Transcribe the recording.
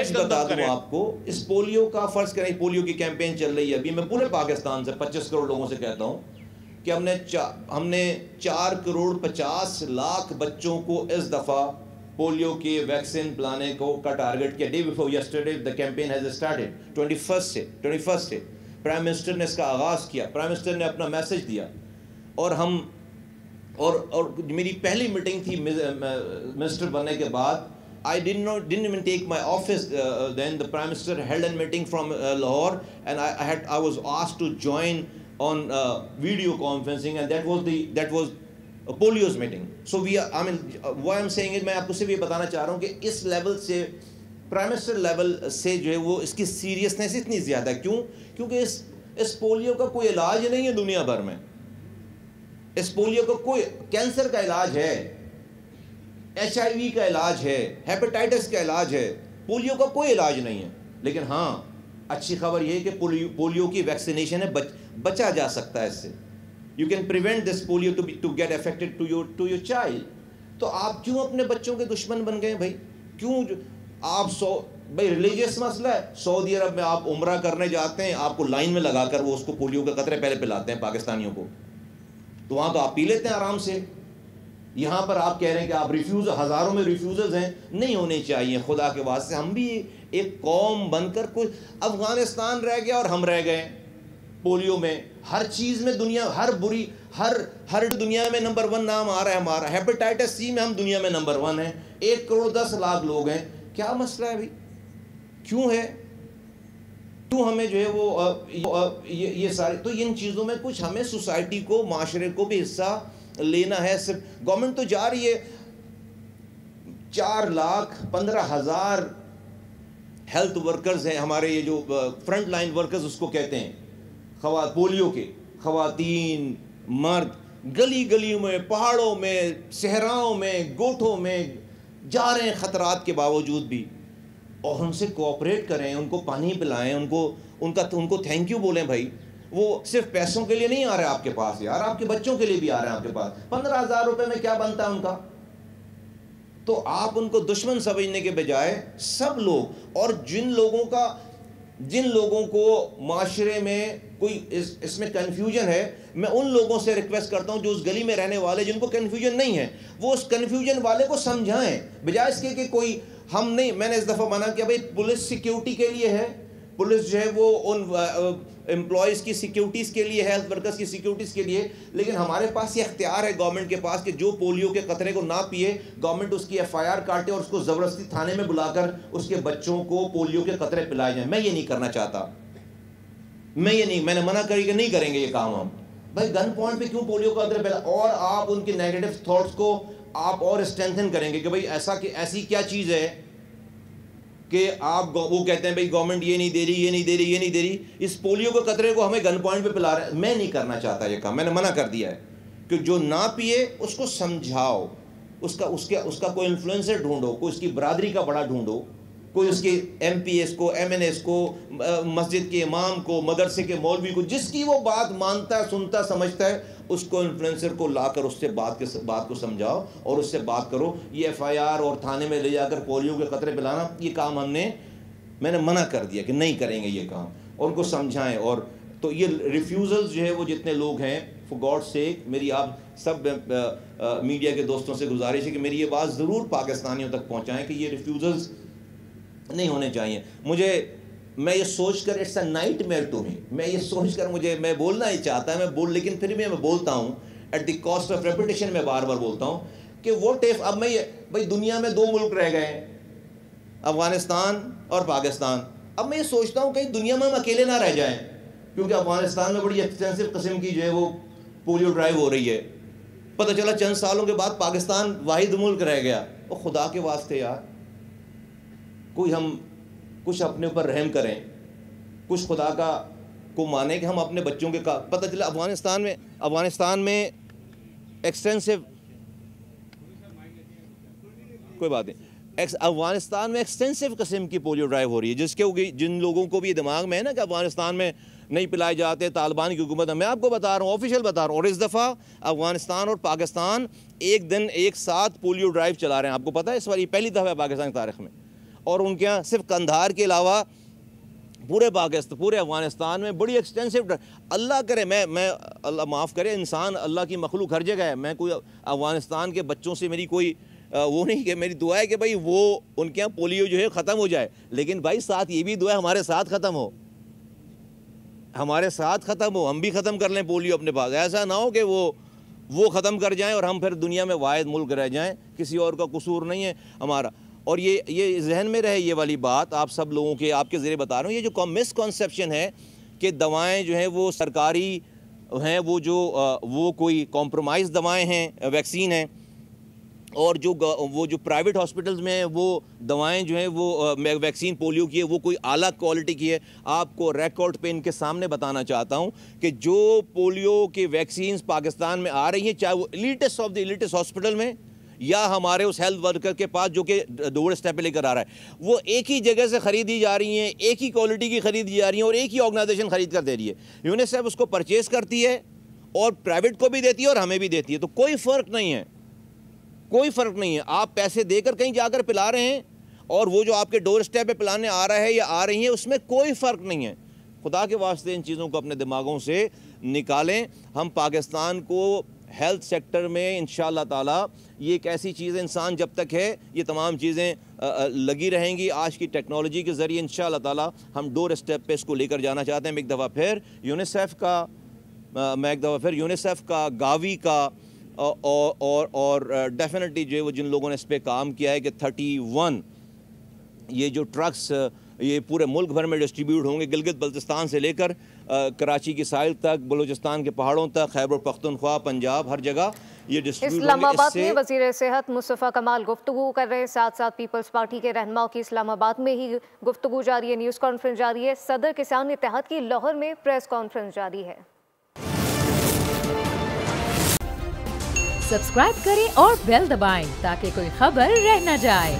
بتا دوں آپ کو، اس پولیو کا فرض کریں، پولیو کی کیمپین چل رہی ہے ابھی، میں پورے پاکستان سے 25 کروڑ لوگوں سے کہتا ہوں کہ ہم نے 4 کروڑ 50 لاکھ بچوں کو اس دفعہ پولیو کی ویکسین پلانے کا ٹارگٹ کیا. Day before yesterday the campaign has started 21 سے پرائم منسٹر نے اس کا آغاز کیا. پرائم منسٹر نے اپنا میسج دیا اور ہم اور میری پہلی میٹنگ تھی منسٹر بننے کے بعد. I didn't even take my office then. The Prime Minister held a meeting from Lahore, and I was asked to join on video conferencing, and that was a polio's meeting. So what I'm saying is, میں آپ کو صرف یہ بتانا چاہ رہا ہوں کہ اس لیول سے پرائم منسٹر لیول سے جو ہے وہ اس کی سیریسنس اتنی زیادہ ہے. کیوں؟ کیونکہ اس پولیو کا کوئی علاج نہیں ہے دنیا بھر میں. اس پولیو کا کوئی کینسر کا علاج ہے, HIV کا علاج ہے, ہیپیٹائٹس کا علاج ہے, پولیو کا کوئی علاج نہیں ہے. لیکن ہاں اچھی خبر یہ ہے کہ پولیو کی ویکسینیشن ہے, بچا جا سکتا ہے اس سے. You can prevent this polio to get affected to your child. تو آپ کیوں اپنے بچوں کے دشمن بن گئے بھائی؟ کیوں آپ بھائی ریلیجیس مسئلہ ہے. سعودی عرب میں آپ عمرہ کرنے جاتے ہیں, آپ کو لائن میں لگا کر وہ اس کو پولیو کے قطرے پہلے پلاتے ہیں پاکستانیوں کو, تو وہاں تو آپ پی لیتے ہیں آرام سے. یہاں پر آپ کہہ رہے ہیں کہ آپ ہزاروں میں ریفیوزرز ہیں. نہیں ہونے چاہیے خدا کے واسطے. ہم بھی ایک قوم بن کر کوئی افغانستان رہ گیا اور ہم رہ گئے پولیو میں. ہر چیز میں دنیا ہر دنیا میں نمبر 1 نام آ رہا ہے ہمارا. ہیپیٹائٹس C میں ہم دنیا میں نمبر 1 ہیں. 1 کروڑ 10 لاکھ لوگ ہیں. کیا مسئلہ ہے بھائی؟ کیوں ہے؟ کیوں ہمیں جو ہے وہ یہ سارے, تو ان چیزوں میں کچھ ہمیں سوسائٹی کو, معاشرے کو بھی حصہ لینا ہے. صرف گورنمنٹ تو جا رہی ہے, 4,15,000 ہیلتھ ورکرز ہیں ہمارے, یہ جو فرنٹ لائن ورکرز اس کو کہتے ہیں, پولیو کے خواتین مرد گلی گلیوں میں, پہاڑوں میں, صحراؤں میں, گوٹھوں میں جا رہے ہیں خطرات کے باوجود بھی. اور ان سے کوآپریٹ کریں, ان کو پانی پلائیں, ان کو تھینک یو بولیں بھائی. وہ صرف پیسوں کے لیے نہیں آ رہے آپ کے پاس یار, آپ کے بچوں کے لیے بھی آ رہے ہیں آپ کے پاس. 15,000 روپے میں کیا بنتا ہے ان کا؟ تو آپ ان کو دشمن سمجھنے کے بجائے سب لوگ, اور جن لوگوں کو معاشرے میں کوئی اس میں کنفیوژن ہے, میں ان لوگوں سے ریکویسٹ کرتا ہوں جو اس گلی میں رہنے والے, جن کو کنفیوژن نہیں ہے, وہ اس کنفیوژن والے کو سمجھائیں, بجائے اس کے کہ کوئی ہم نہیں. میں نے اس دفعہ منع کیا بھائی, پولیس سیکیورٹی کے لیے ہے, پولیس جو ہے وہ ان امپلائیز کی سیکیورٹیز کے لیے, ہیلتھ ورکرز کی سیکیورٹیز کے لیے. لیکن ہمارے پاس یہ اختیار ہے گورنمنٹ کے پاس کہ جو پولیو کے قطرے کو نہ پیے, گورنمنٹ اس کی FIR کاٹے اور اس کو زبردستی تھانے میں بلا کر اس کے بچوں کو پولیو کے قطرے پلائے جائیں. میں یہ نہیں کرنا چاہتا, میں نے منع کری کہ نہیں کریں گے یہ کام ہم. بھائی گن پوائنٹ پہ کیوں پولیو کا قطرے پلا, اور آپ ان کے نیگیٹو تھاٹس کو آپ اور اسٹرینتھن کریں گے کہ بھائی ایسی کیا چیز ہے کہ آپ وہ کہتے ہیں بھائی گورنمنٹ یہ نہیں دے رہی. اس پولیو کے قطرے کو ہمیں گن پوائنٹ پہ پلا رہے ہیں. میں نہیں کرنا چاہتا یہ کام, میں نے منع کر دیا ہے کہ جو نہ پیے اس کو سمجھاؤ, اس کا کوئی انفلوئنسر ڈھونڈو, کوئی اس کی برادری کا بڑا ڈھونڈو, کوئی اس کے MPs کو, MNAs کو, مسجد کے امام کو, مدرسے کے مولوی کو, جس کی وہ بات مانتا ہے, سنتا سمجھتا ہے, اس کو انفلوئنسر کو لا کر اس سے بات کو سمجھاؤ اور اس سے بات کرو. یہ FIR اور تھانے میں لے جا کر پولیو کے قطرے پلانا, یہ کام میں نے منع کر دیا کہ نہیں کریں گے یہ کام, اور ان کو سمجھائیں. اور تو یہ ریفیوزلز جو ہے وہ جتنے لوگ ہیں, فور گاڈ سیک, میری آپ سب میڈیا کے دوستوں سے گزارش ہے کہ میری یہ بات ضرور پاکستانیوں تک پہنچائیں کہ یہ ریفیوزلز نہیں ہونے چاہیے. میں یہ سوچ کر, it's a nightmare to me, میں یہ سوچ کر میں بولنا ہی چاہتا ہے, لیکن پھر بھی میں بولتا ہوں at the cost of reputation. میں بار بار بولتا ہوں کہ واٹ ایف, اب میں بھائی دنیا میں 2 ملک رہ گئے, افغانستان اور پاکستان. اب میں یہ سوچتا ہوں کہیں دنیا میں ہم اکیلے نہ رہ جائیں, کیونکہ افغانستان میں بڑی ایکسٹینسو قسم کی جو ہے وہ پولیو ڈرائیو ہو رہی ہے. پتہ چلا چند سالوں کے بعد پاکستان واحد ملک رہ گیا. اور خدا کے واسطے یار, کوئی ہم کچھ اپنے اوپر رحم کریں, کچھ خدا کو مانیں کہ ہم اپنے بچوں کے پتہ چلا افغانستان میں ایکسٹینسو, کوئی بات نہیں, افغانستان میں ایکسٹینسو قسم کی پولیو ڈرائیو ہو رہی ہے, جن لوگوں کو بھی دماغ میں ہے نا کہ افغانستان میں نہیں پلائے جاتے, طالبان کی حکومت ہے. میں آپ کو بتا رہا ہوں, آفیشیل بتا رہا ہوں. اور اس دفعہ افغانستان اور پاکستان ایک ساتھ پولیو ڈرائیو چلا رہے ہیں. آپ کو پتہ ہے اس بار یہ پہلی دفعہ ہے پاکستان کی تاریخ میں. اور ان کے یہاں صرف قندھار کے علاوہ پورے پاکستان پورے افغانستان میں بڑی ایکسٹینسو اللہ کرے میں اللہ معاف کرے انسان اللہ کی مخلوق ہر جگہ ہے. میں کوئی افغانستان کے بچوں سے میری کوئی وہ نہیں کہ میری دعا ہے کہ بھائی وہ ان کے یہاں پولیو جو ہے ختم ہو جائے, لیکن بھائی ساتھ یہ بھی دعا ہے ہمارے ساتھ ختم ہو, ہمارے ساتھ ختم ہو, ہم بھی ختم کر لیں پولیو اپنے پاس. ایسا نہ ہو کہ وہ ختم کر جائیں اور ہم پھر دنیا میں واحد ملک رہ جائیں, کسی اور کا قصور نہیں ہے ہمارا. اور یہ ذہن میں رہے یہ والی بات آپ سب لوگوں کے آپ کے ذریعے بتا رہا ہوں. یہ جو مسکنسیپشن ہے کہ دوائیں جو ہیں وہ سرکاری ہیں, وہ کوئی کمپرومائز دوائیں ہیں, ویکسین ہیں, اور وہ جو پرائیویٹ ہاسپٹلز میں ہیں وہ دوائیں جو ہیں وہ ویکسین پولیو کی ہے وہ کوئی اعلیٰ کوالٹی کی ہے. آپ کو ریکارڈ پہ ان کے سامنے بتانا چاہتا ہوں کہ جو پولیو کی ویکسینز پاکستان میں آ رہی ہیں, چاہے وہ elitist of the elitist hospital میں یا ہمارے اس ہیلتھ ورکر کے پاس جو کہ ڈور اسٹیپ پہ لے کر آ رہا ہے, وہ ایک ہی جگہ سے خریدی جا رہی ہیں, ایک ہی کوالٹی کی خریدی جا رہی ہیں اور ایک ہی آرگنائزیشن خرید کر دے رہی ہے. یونیسیف اس کو پرچیز کرتی ہے اور پرائیویٹ کو بھی دیتی ہے اور ہمیں بھی دیتی ہے. تو کوئی فرق نہیں ہے, کوئی فرق نہیں ہے. آپ پیسے دے کر کہیں جا کر پلا رہے ہیں اور وہ جو آپ کے ڈور اسٹیپ پہ پلانے آ رہا ہے یا آ رہی ہیں اس میں کوئی فرق نہیں ہے. خدا کے واسطے ان چیزوں کو اپنے دماغوں سے نکالیں. ہم پاکستان کو ہیلتھ سیکٹر میں انشاءاللہ تعالی یہ ایک ایسی چیز ہے, انسان جب تک ہے یہ تمام چیزیں لگی رہیں گی. آج کی ٹیکنالوجی کے ذریعے انشاءاللہ تعالی ہم ڈور اسٹیپ پہ اس کو لے کر جانا چاہتے ہیں. میں ایک دفعہ پھر یونیسیف کا گاوی کا اور ڈیفینیٹلی جو ہے وہ جن لوگوں نے اس پہ کام کیا ہے کہ 31 یہ جو ٹرکس یہ پورے ملک بھر میں ڈسٹریبیوٹ ہوں گے, گلگت بلتستان سے لے کر کراچی کی ساحل تک, بلوچستان کے پہاڑوں تک, خیبر پختونخوا, پنجاب, ہر جگہ یہ ڈسٹریبیوٹ ہوں گے. اسلام آباد میں وزیر صحت مصطفیٰ کمال گفتگو کر رہے ہیں, ساتھ ساتھ پیپلز پارٹی کے رہنماؤں کی اسلام آباد میں ہی گفتگو جاری ہے, نیوز کانفرنس جاری ہے. صدر کسان اتحاد کی لاہور میں پریس کانفرنس جاری ہے. سبسکرائب کریں اور بیل دبائیں تاکہ کوئی خبر رہ نہ جائے.